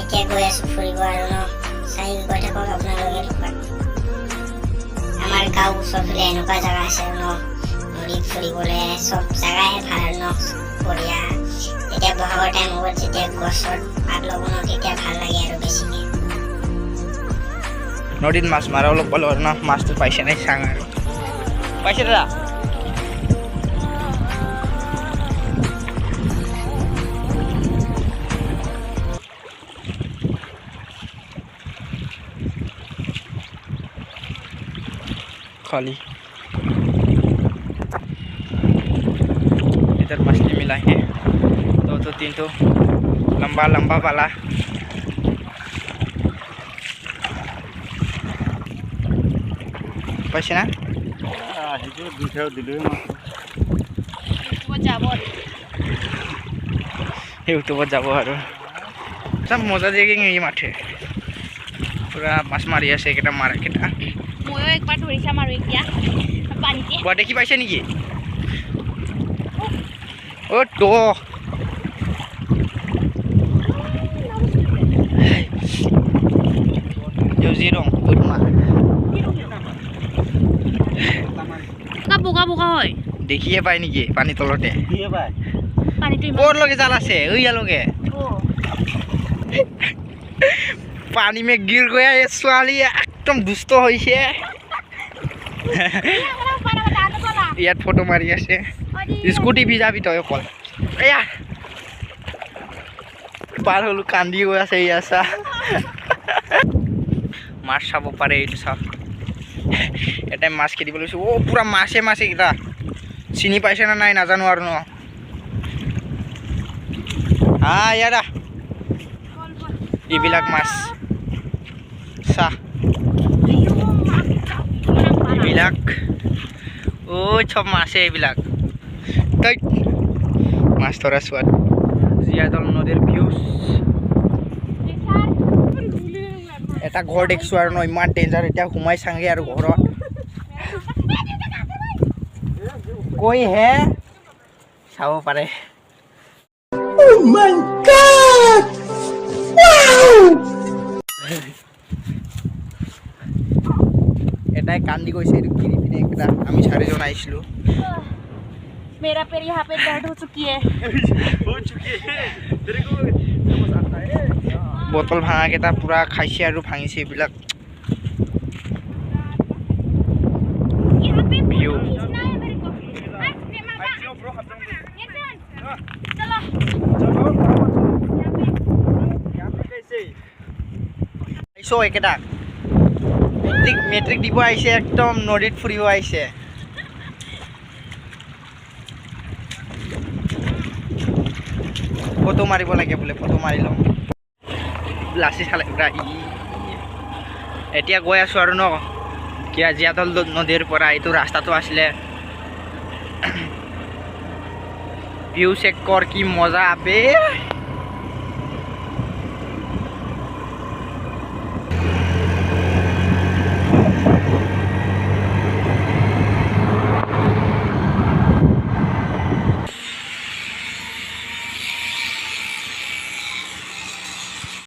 এতিয়া গৈ আছো ফুৰিব আৰু ন চাই গৈ থাকক আপোনালোকে থকাত আমাৰ গাঁও ওচৰফালে এনেকুৱা জেগা আছে ন নদীত ফুৰিবলৈ চব জেগাই ভাল ন বঢ়িয়া যেতিয়া বহাগৰ টাইম হ'ব যেতিয়া গছৰ পাত ল'ব ন তেতিয়া ভাল লাগে আৰু বেছিকৈ নদীত মাছ মাৰা অলপ পালোঁ আৰু ন মাছটো পাইছে নাই চাং আৰু পাইছে দাদা खाली इधर मछली मिला है दो तीन तो लंबा लंबा वाला पैसे ना यूट्यूबत যাব আৰু সব মজা দিয়ে এই মাঠে পুৰা মাছ মাৰি আছে কেইটা মাৰা কেইটা ময়ো একবাৰ ধৰিছা মাৰো এতিয়া পানীতে বৰ দেখি পাইছে নেকি অ তো জিৰং উঠমা বোকা বোকা হয় দেখিয়ে পাই নেকি পানী তলতে পানীটো ক'ৰ লগে জাল আছে ইয়ালগে পানী মে গিৰ গয়া এই ছোৱালী একদম দুষ্ট হৈছে ইয়াত ফটো মাৰি আছে স্কুটি ভিজাবি তই অকল এয়া পাৰ হলো কান্দি গৈ আছে ইয়া চা মাছ চাব পাৰে এইটো চাওক এটা মাছ খেদিব লৈছোঁ অ' পুৰা মাছে মাছে কেইটা চিনি পাইছে না নাই নাজানো আৰু ন ইয়াৰা এইবিলাক মাছ চাহ এইবিলাক ঐ চব মাছে এইবিলাক তই মাছ ধৰা চোৱাত জীয়াদল নদীৰ ভিউজ এটা ঘৰ দেখিছোঁ আৰু ন ইমান ডেঞ্জাৰ এতিয়া সোমাই চাংগে আৰু ঘৰত কৈ হে চাব পাৰে এটাই কান্দি গৈছে এইটো কিনি পিনে একটা আমি চাৰিজন আহিছিলোঁ मेरा पैर यहाँ पे दर्द हो चुकी है বটল ভাঙা কেইটা পুৰা খাইছে আৰু ভাঙিছে এইবিলাক ভিউ আহিছোঁ একেটা মেট্ৰিক দিব আহিছে একদম নদীত ফুৰিব আহিছে ফটো মাৰিব লাগে বোলে ফটো মাৰি লওঁ লাচি চালে এতিয়া গৈ আছোঁ আৰু ন কিয় জীয়াদল নদীৰ পৰা এইটো ৰাস্তাটো আছিলে ভিউ চেক কৰ কি মজা বে